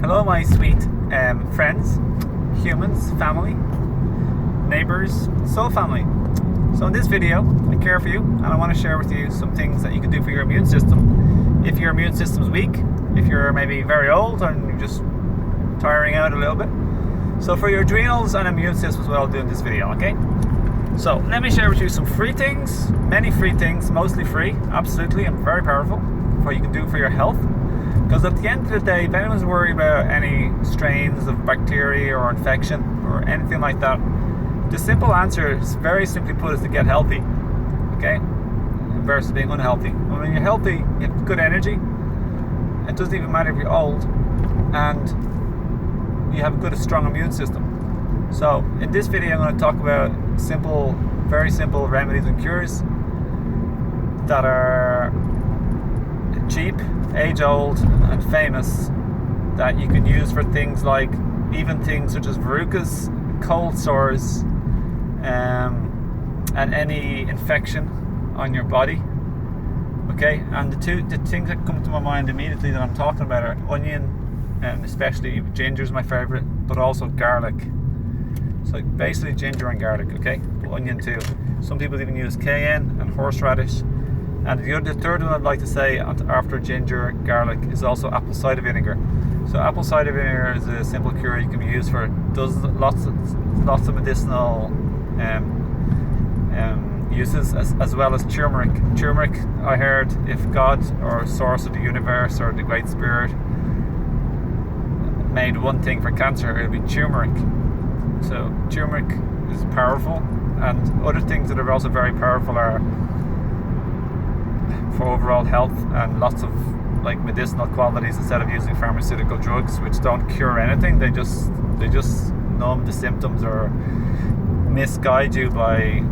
Hello, my sweet friends, humans, family, neighbours, soul family. So in this video, I care for you and I want to share with you some things that you can do for your immune system. If your immune system's weak, if you're maybe very old and you're just tiring out a little bit. So for your adrenals and immune system is what I'll do in this video, okay? So let me share with you some free things, many free things, mostly free, absolutely, and very powerful, for you can do for your health. Because at the end of the day, if anyone's worried about any strains of bacteria or infection or anything like that, the simple answer is very simply put is to get healthy, okay? Versus being unhealthy. When you're healthy, you have good energy. It doesn't even matter if you're old, and you have a good, strong immune system. So in this video, I'm going to talk about simple, very simple remedies and cures that are cheap, age-old and famous, that you can use for things like even things such as verrucas, cold sores, and any infection on your body. Okay, and the things that come to my mind immediately that I'm talking about are onion, and especially ginger is my favorite, but also garlic. So basically ginger and garlic, okay, but onion too. Some people even use cayenne and horseradish. And the third one I'd like to say after ginger, garlic, is also apple cider vinegar. So apple cider vinegar is a simple cure you can use for lots of medicinal uses, as well as turmeric. Turmeric, I heard, if God or source of the universe or the Great Spirit made one thing for cancer, it would be turmeric. So turmeric is powerful, and other things that are also very powerful are for overall health and lots of like medicinal qualities instead of using pharmaceutical drugs, which don't cure anything. They just numb the symptoms or misguide you by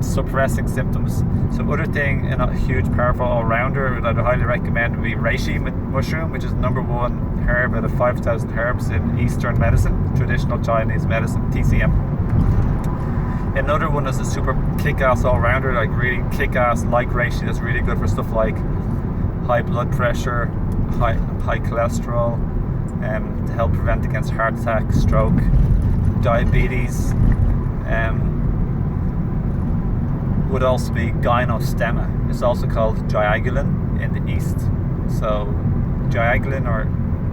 suppressing symptoms. So other thing, and a huge powerful all-rounder that I highly recommend would be Reishi Mushroom, which is #1 herb out of 5,000 herbs in Eastern medicine, traditional Chinese medicine, TCM. Another one is a super kick-ass all-rounder, like really kick-ass, like reishi, that's really good for stuff like high blood pressure, high cholesterol, to help prevent against heart attack, stroke, diabetes. Would also be gynostemma. It's also called gyagulin in the East. So gyagulin, or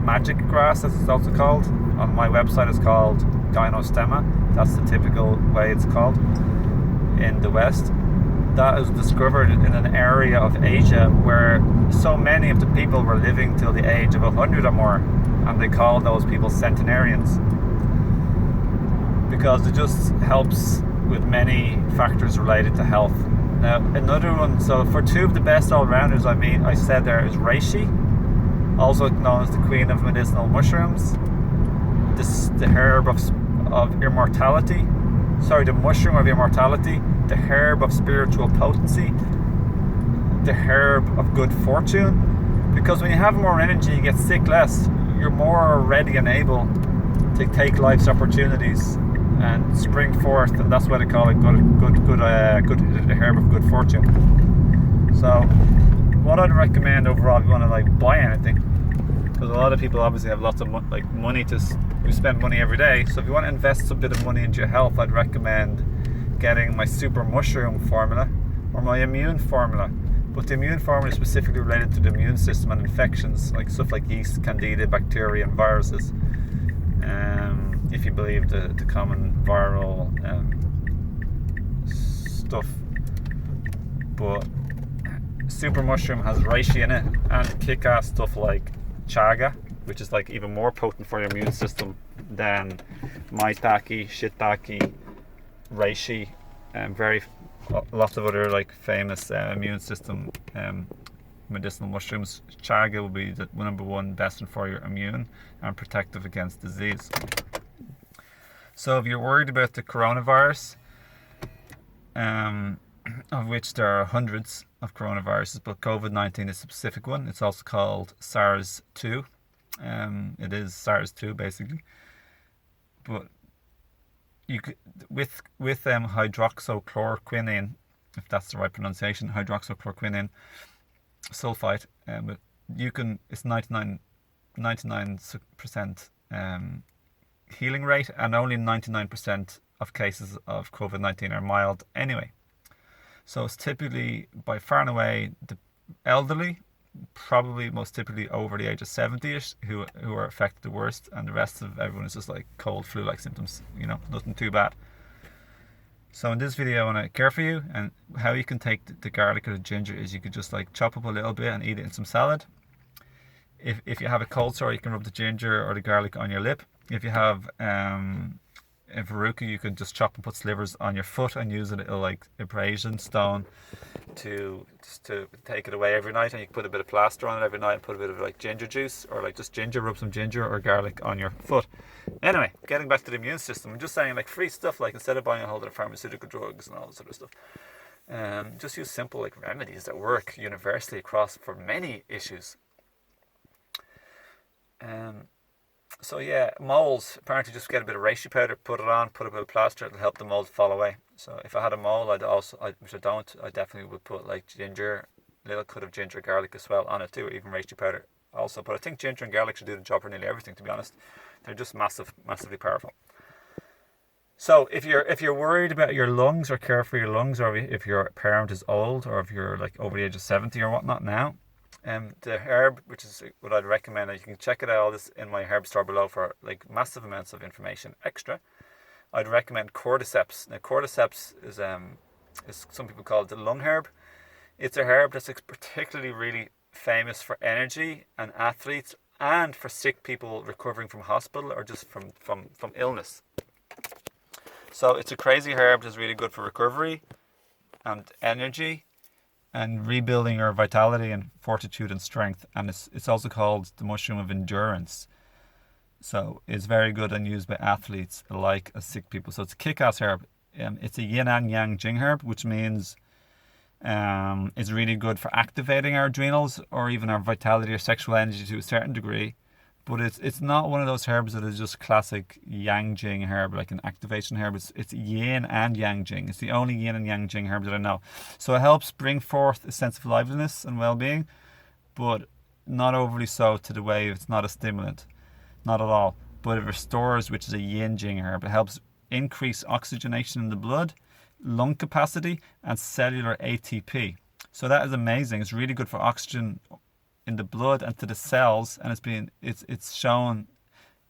magic grass as it's also called, on my website it's called gynostemma. That's the typical way it's called in the West. That was discovered in an area of Asia where so many of the people were living till the age of 100 or more, and they call those people centenarians, because it just helps with many factors related to health. Now another one, so for two of the best all-rounders I said there is reishi, also known as the queen of medicinal mushrooms, the herb of immortality, the mushroom of immortality, the herb of spiritual potency, the herb of good fortune, because when you have more energy, you get sick less, you're more ready and able to take life's opportunities and spring forth, and that's why they call it the herb of good fortune. So what I'd recommend overall, if you want to like buy anything, because a lot of people obviously have lots of money we spend money every day, so if you want to invest a bit of money into your health, I'd recommend getting my super mushroom formula or my immune formula. But the immune formula is specifically related to the immune system and infections, like stuff like yeast, candida, bacteria and viruses, if you believe the common viral stuff. But super mushroom has reishi in it and kick-ass stuff like chaga, which is like even more potent for your immune system than maitake, shiitake, reishi, and lots of other like famous immune system medicinal mushrooms. Chaga will be the #1 best one for your immune and protective against disease. So if you're worried about the coronavirus, of which there are hundreds of coronaviruses, but COVID-19 is a specific one. It's also called SARS-2. It is SARS-2 basically. But you could, with hydroxychloroquine, if that's the right pronunciation, hydroxychloroquine sulfite, but you can, it's 99 99% healing rate, and only 99% of cases of COVID-19 are mild anyway. So it's typically, by far and away, the elderly, probably most typically over the age of 70ish, who are affected the worst, and the rest of everyone is just like cold, flu-like symptoms, nothing too bad. So in this video, I want to care for you, and how you can take the garlic or the ginger is you could just like chop up a little bit and eat it in some salad. If you have a cold sore, you can rub the ginger or the garlic on your lip. If you have a verruca, you can just chop and put slivers on your foot and use a little like abrasion stone to take it away every night, and you can put a bit of plaster on it every night and put a bit of like ginger juice, or like just ginger, rub some ginger or garlic on your foot. Anyway, getting back to the immune system, I'm just saying, like, free stuff, like instead of buying a whole lot of pharmaceutical drugs and all this sort of stuff, just use simple like remedies that work universally across for many issues. So yeah, moles, apparently just get a bit of reishi powder, put it on, put a bit of plaster, it'll help the moles fall away. So if I had a mole, which I don't, I definitely would put like ginger, a little cut of ginger, garlic as well on it too, or even reishi powder also. But I think ginger and garlic should do the job for nearly everything, to be honest. They're just massively powerful. So if you're worried about your lungs or care for your lungs, or if your parent is old, or if you're like over the age of 70 or whatnot now, the herb, which is what I'd recommend, you can check it out, all this in my herb store below for like massive amounts of information extra. I'd recommend Cordyceps. Now Cordyceps is some people call it the lung herb. It's a herb that's particularly really famous for energy and athletes, and for sick people recovering from hospital or just from illness. So it's a crazy herb that's really good for recovery and energy and rebuilding our vitality and fortitude and strength. And it's also called the mushroom of endurance. So it's very good and used by athletes alike as sick people. So it's a kick-ass herb. It's a yin and yang jing herb, which means it's really good for activating our adrenals or even our vitality or sexual energy to a certain degree. But it's not one of those herbs that is just classic yang jing herb, like an activation herb. It's yin and yang jing. It's the only yin and yang jing herb that I know. So it helps bring forth a sense of liveliness and well-being, but not overly so to the way it's not a stimulant, not at all. But it restores, which is a yin jing herb. It helps increase oxygenation in the blood, lung capacity, and cellular ATP. So that is amazing. It's really good for oxygen in the blood and to the cells, and it's shown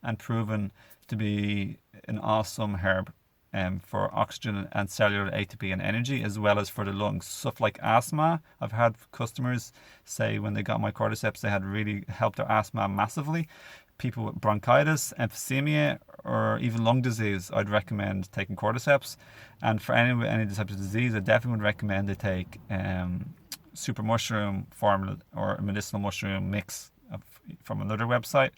and proven to be an awesome herb for oxygen and cellular ATP and energy, as well as for the lungs. Stuff like asthma, I've had customers say when they got my Cordyceps, they had really helped their asthma massively. People with bronchitis, emphysema, or even lung disease, I'd recommend taking Cordyceps. And for anyone with any type of disease, I definitely would recommend they take super mushroom formula or a medicinal mushroom mix from another website.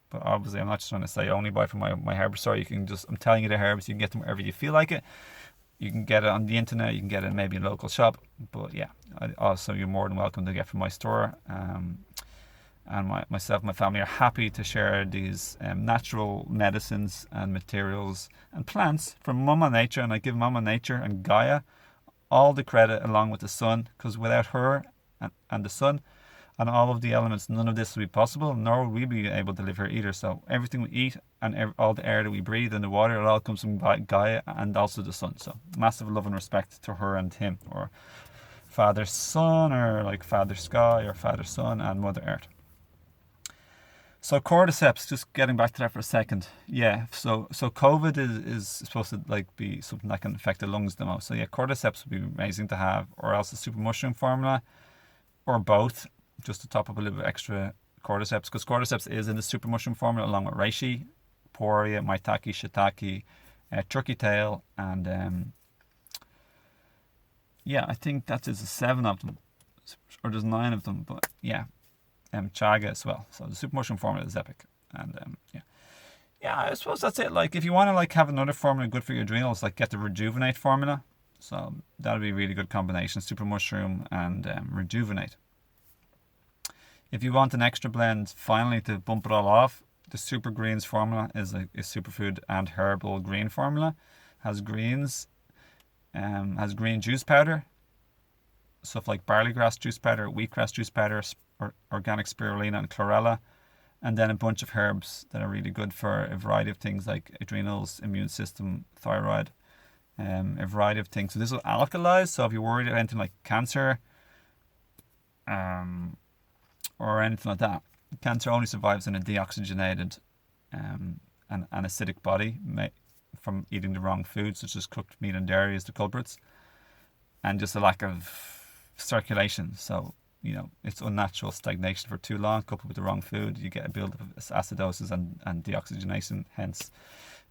But obviously I'm not just trying to say only buy from my herb store. I'm telling you the herbs, you can get them wherever you feel like it. You can get it on the internet, you can get it maybe in a local shop. But yeah, also you're more than welcome to get from my store. And myself and my family are happy to share these natural medicines and materials and plants from Mama Nature. And I give Mama Nature and Gaia all the credit, along with the sun, because without her and the sun and all of the elements, none of this would be possible, nor would we be able to live here either. So everything we eat and all the air that we breathe and the water, it all comes from Gaia and also the sun. So massive love and respect to her and him, or Father Sun, or like Father Sky, or Father Sun and Mother Earth. So Cordyceps, just getting back to that for a second. Yeah, so COVID is supposed to like be something that can affect the lungs the most. So yeah, Cordyceps would be amazing to have, or else a super mushroom formula, or both, just to top up a little bit extra Cordyceps, because Cordyceps is in the super mushroom formula along with reishi, poria, maitake, shiitake, turkey tail, and yeah, I think that is 7 of them, or there's 9 of them, but yeah. Chaga as well. So the super mushroom formula is epic. And yeah, I suppose that's it. Like if you want to like have another formula good for your adrenals, like get the rejuvenate formula. So that'll be a really good combination, super mushroom and rejuvenate. If you want an extra blend finally to bump it all off, the super greens formula is a superfood and herbal green formula. Has greens, has green juice powder, stuff like barley grass juice powder, wheatgrass juice powder, or organic spirulina and chlorella, And then a bunch of herbs that are really good for a variety of things like adrenals, immune system, thyroid, a variety of things. So this will alkalize. So if you're worried about anything like cancer, or anything like that, cancer only survives in a deoxygenated and acidic body from eating the wrong food, such as cooked meat and dairy is the culprits, and just a lack of circulation. So, it's unnatural stagnation for too long, coupled with the wrong food. You get a build-up of acidosis and deoxygenation, hence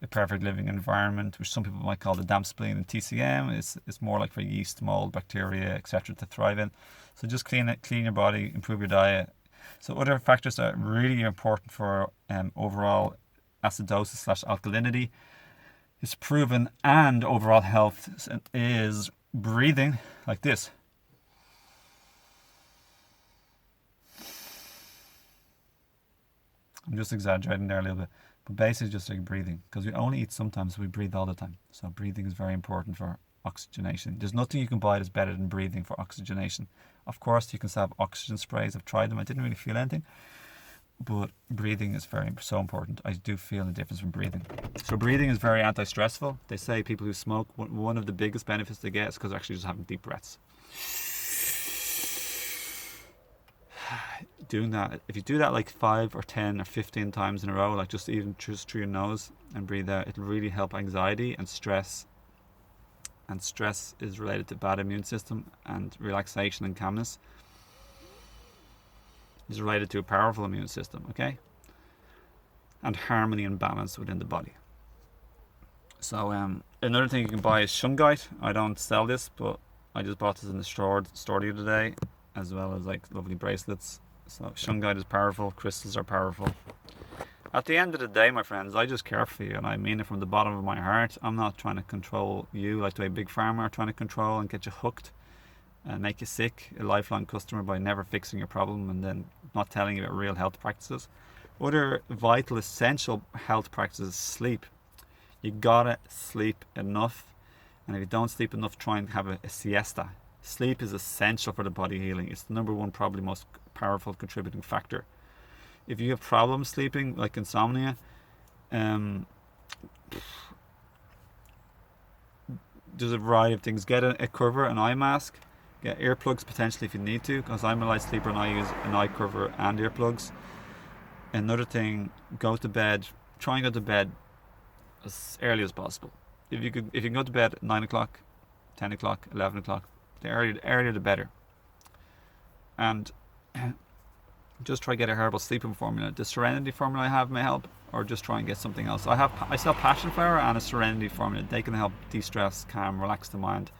a perfect living environment, which some people might call the damp spleen, and TCM is more like for yeast, mold, bacteria, etc. to thrive in. So just clean your body, improve your diet. So other factors that are really important for overall acidosis / alkalinity is proven, and overall health, is breathing like this. I'm just exaggerating there a little bit, but basically just like breathing, because we only eat sometimes, we breathe all the time. So breathing is very important for oxygenation. There's nothing you can buy that's better than breathing for oxygenation. Of course, you can have oxygen sprays. I've tried them. I didn't really feel anything, but breathing is so important. I do feel the difference from breathing. So breathing is very anti-stressful. They say people who smoke, one of the biggest benefits they get is because they're actually just having deep breaths. Doing that, if you do that like 5 or 10 or 15 times in a row, like just through your nose and breathe out, it'll really help anxiety and stress. And stress is related to bad immune system, and relaxation and calmness is related to a powerful immune system, okay? And harmony and balance within the body. So another thing you can buy is Shungite. I don't sell this, but I just bought this in the store the other day, as well as like lovely bracelets. So Shungite is powerful, crystals are powerful. At the end of the day, my friends, I just care for you, and I mean it from the bottom of my heart. I'm not trying to control you like the way Big Pharma are trying to control and get you hooked and make you sick, a lifelong customer, by never fixing your problem and then not telling you about real health practices. Other vital, essential health practices: sleep. You gotta sleep enough, and if you don't sleep enough, try and have a siesta. Sleep is essential for the body healing. It's the number one, probably most powerful contributing factor. If you have problems sleeping, like insomnia, there's a variety of things. Get a cover, an eye mask. Get earplugs potentially if you need to, because I'm a light sleeper and I use an eye cover and earplugs. Another thing, go to bed. Try and go to bed as early as possible. If you can go to bed at 9 o'clock, 10 o'clock, 11 o'clock, the earlier the better. And just try to get a herbal sleeping formula. The Serenity formula I have may help, or just try and get something else. I sell passion flower and a Serenity formula. They can help de-stress, calm, relax the mind.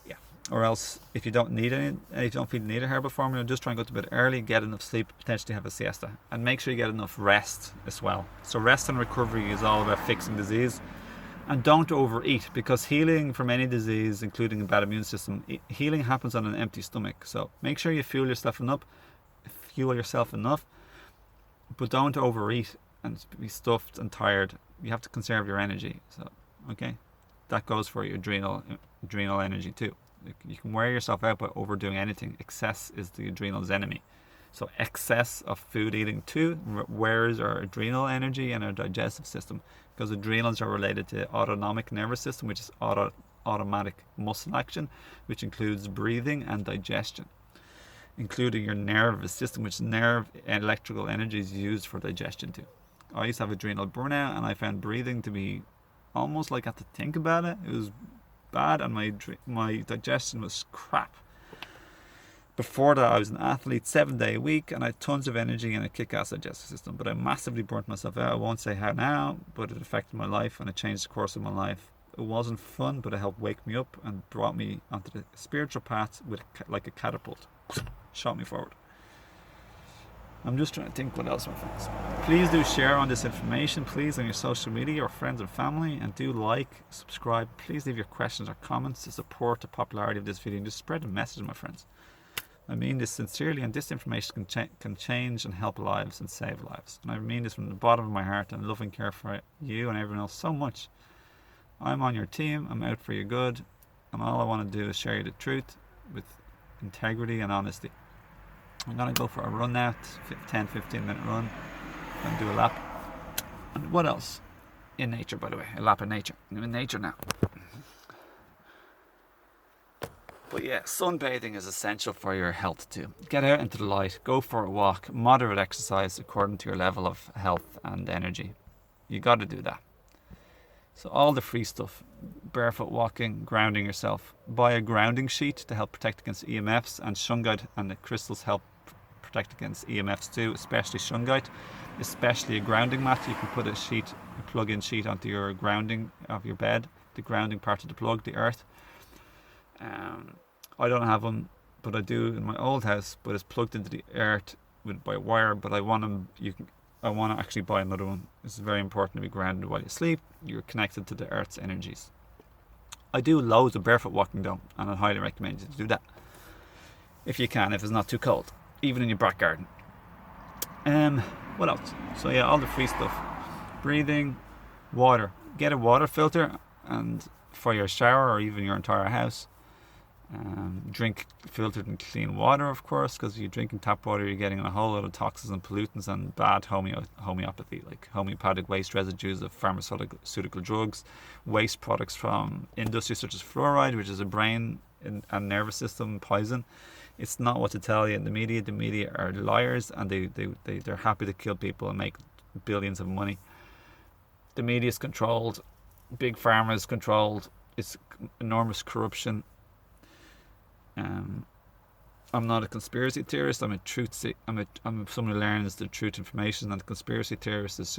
Yeah. Or else, if you don't need any, if you don't feel you need a herbal formula, just try and go to bed early, get enough sleep, potentially have a siesta, and make sure you get enough rest as well. So rest and recovery is all about fixing disease. And don't overeat, because healing from any disease, including a bad immune system, healing happens on an empty stomach. So make sure you fuel yourself enough, but don't overeat and be stuffed and tired. You have to conserve your energy. So, okay, that goes for your adrenal energy too. You can wear yourself out by overdoing anything. Excess is the adrenal's enemy. So excess of food eating too wears our adrenal energy and our digestive system, because adrenals are related to autonomic nervous system, which is automatic muscle action, which includes breathing and digestion, including your nervous system, which nerve and electrical energy is used for digestion too. I used to have adrenal burnout, and I found breathing to be almost like I had to think about it. It was bad, and my digestion was crap. Before that, I was an athlete 7 days a week, and I had tons of energy and a kick-ass digestive system, but I massively burnt myself out. I won't say how now, but it affected my life, and it changed the course of my life. It wasn't fun, but it helped wake me up and brought me onto the spiritual path like a catapult. Shot me forward. I'm just trying to think what else, my friends. Please do share on this information, please, on your social media or friends and family, and do like, subscribe. Please leave your questions or comments to support the popularity of this video, and just spread the message, my friends. I mean this sincerely, and this information can change and help lives and save lives. And I mean this from the bottom of my heart, and love and care for you and everyone else so much. I'm on your team, I'm out for your good, and all I want to do is share you the truth with integrity and honesty. I'm going to go for a run now, 10-15 minute run. I'm going to do a lap. And what else? In nature, by the way. A lap in nature. I'm in nature now. But yeah, sunbathing is essential for your health too. Get out into the light, go for a walk, moderate exercise according to your level of health and energy. You got to do that. So all the free stuff, barefoot walking, grounding yourself. Buy a grounding sheet to help protect against EMFs, and Shungite and the crystals help protect against EMFs too, especially Shungite, especially a grounding mat. You can put a plug-in sheet onto your grounding of your bed, the grounding part of the plug, the earth. I don't have them, but I do in my old house, but it's plugged into the earth by wire, but I want to actually buy another one. It's very important to be grounded while you sleep. You're connected to the earth's energies. I do loads of barefoot walking though, and I highly recommend you to do that if you can, if it's not too cold, even in your back garden. What else? So yeah, all the free stuff. Breathing, water. Get a water filter and for your shower or even your entire house. Drink filtered and clean water, of course, because if you're drinking tap water, you're getting a whole lot of toxins and pollutants and bad homeopathy, like homeopathic waste residues of pharmaceutical drugs, waste products from industry such as fluoride, which is a brain and nervous system poison. It's not what to tell you in the media. The media are liars, and they're happy to kill people and make billions of money. The media is controlled, big pharma is controlled. It's enormous corruption. I'm not a conspiracy theorist. I'm someone who learns the truth information, and the conspiracy theorist is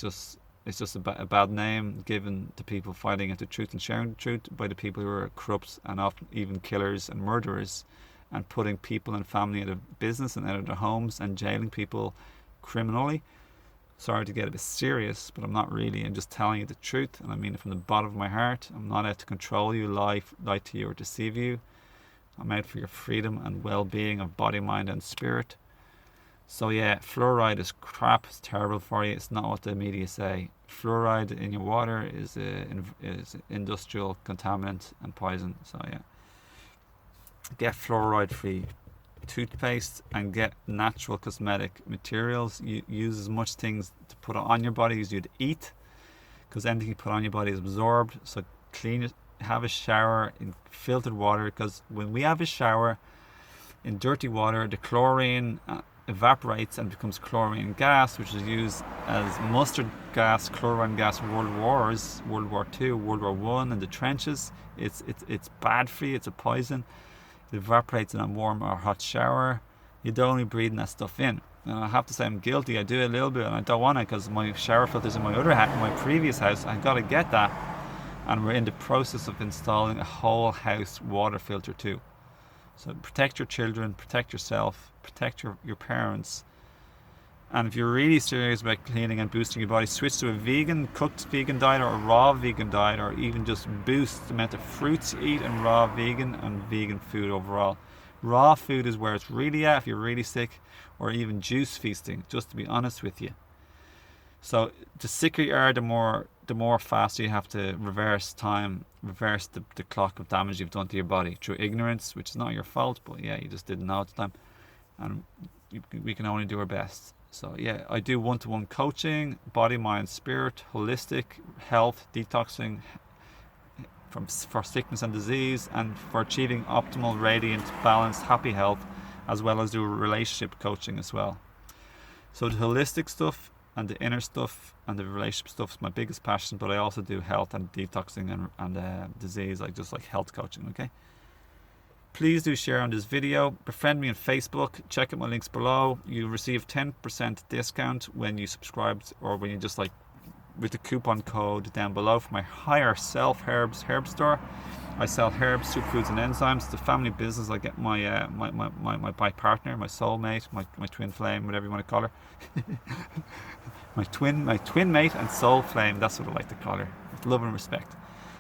just a bad name given to people fighting at the truth and sharing the truth by the people who are corrupt and often even killers and murderers, and putting people and family out of business and out of their homes and jailing people criminally. Sorry to get a bit serious, but I'm not really. I'm just telling you the truth, and I mean it from the bottom of my heart. I'm not out to control you, lie to you, or deceive you. I'm out for your freedom and well-being of body, mind and spirit. So yeah, fluoride is crap. It's terrible for you. It's not what the media say. Fluoride in your water is industrial contaminant and poison. So yeah, get fluoride-free toothpaste and get natural cosmetic materials. You use as much things to put on your body as you'd eat, because anything you put on your body is absorbed. So clean it. Have a shower in filtered water, because when we have a shower in dirty water, the chlorine evaporates and becomes chlorine gas, which is used as mustard gas, chlorine gas, World War II, World War One, in the trenches. It's bad for you. It's a poison. It evaporates in a warm or hot shower. You don't only breathing that stuff in. And I have to say I'm guilty. I do it a little bit, and I don't want to, because my shower filters in my previous house. I got to get that. And we're in the process of installing a whole house water filter too. So protect your children, protect yourself, protect your parents. And if you're really serious about cleaning and boosting your body, switch to a cooked vegan diet, or a raw vegan diet, or even just boost the amount of fruits you eat, and raw vegan and vegan food overall. Raw food is where it's really at if you're really sick, or even juice feasting, just to be honest with you. So the sicker you are, the more faster you have to reverse the clock of damage you've done to your body through ignorance, which is not your fault, but yeah, you just didn't know at the time, and we can only do our best. So yeah, I do one-to-one coaching, body, mind, spirit, holistic health, detoxing for sickness and disease, and for achieving optimal, radiant, balanced, happy health, as well as do relationship coaching as well. So the holistic stuff and the inner stuff and the relationship stuff is my biggest passion, but I also do health and detoxing and disease, like health coaching, okay? Please do share on this video. Befriend me on Facebook. Check out my links below. You receive 10% discount when you subscribe, or when you just with the coupon code down below for my Higher Self Herbs herb store. I sell herbs, superfoods and enzymes. It's a family business. I get my my partner, my soulmate, my twin flame, whatever you want to call her. my twin mate and soul flame, that's what I like to call her. With love and respect.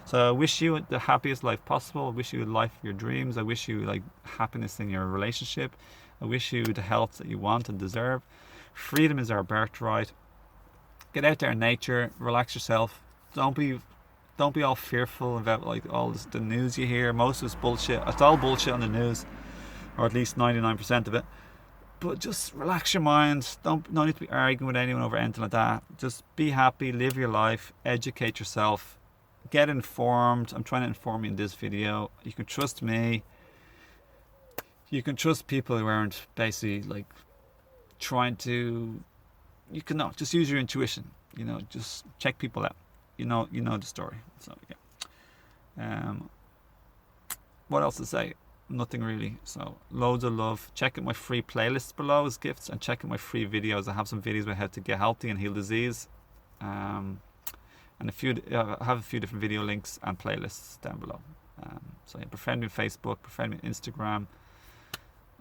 So I wish you the happiest life possible. I wish you a life of your dreams. I wish you happiness in your relationship. I wish you the health that you want and deserve. Freedom is our birthright. Get out there in nature, relax yourself. Don't be all fearful about all the news you hear. Most of it's bullshit. It's all bullshit on the news, or at least 99% of it. But just relax your mind. No need to be arguing with anyone over anything like that. Just be happy, live your life, educate yourself, get informed. I'm trying to inform you in this video. You can trust me. You can trust people who aren't basically like trying to. You can not just use your intuition. Just check people out. You know the story. So yeah. What else to say? Nothing really. So loads of love. Check out my free playlists below as gifts, and check out my free videos. I have some videos about how to get healthy and heal disease, and I have a few different video links and playlists down below. So yeah, befriend me on Facebook, befriend me on Instagram,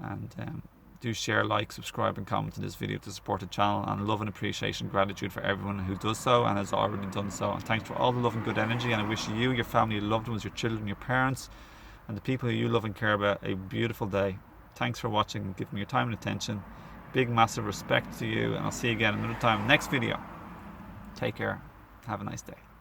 and do share, like, subscribe and comment on this video to support the channel. And love and appreciation, gratitude for everyone who does so and has already done so. And thanks for all the love and good energy. And I wish you, your family, your loved ones, your children, your parents, and the people who you love and care about a beautiful day. Thanks for watching and giving me your time and attention. Big massive respect to you, and I'll see you again another time next video. Take care. Have a nice day.